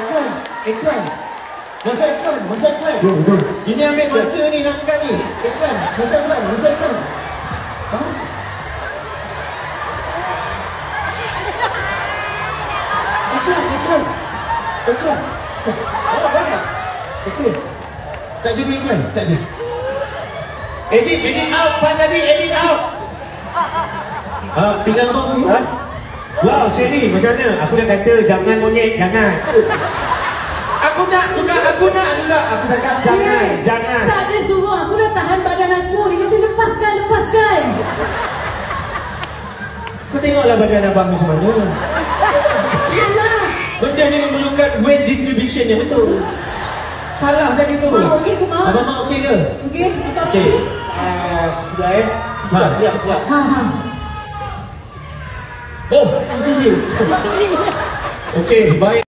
Iklan. Masa iklan. Betul. Ini ambil masa ni nak ni. Iklan. Masa iklan. Ha? Iklan. Okey. Tak jadi iklan? Tak jadi. Edit out. Pak tadi, edit out. Tinggal abang tu. Wow, Sherry, macam mana? Aku dah kata jangan monyet, jangan. Aku nak juga. Aku cakap jangan. Tak ada suruh, aku dah tahan badan aku. Dia kata lepaskan. Kau tengoklah badan abang macam mana. Salah. Benda ni memerlukan weight distribution yang betul. Salah tadi tu. Okey ke mak? Abang mak okey ke? Okey, apa Okey. lagi? Biar. Ha. Oh. Okey, baik.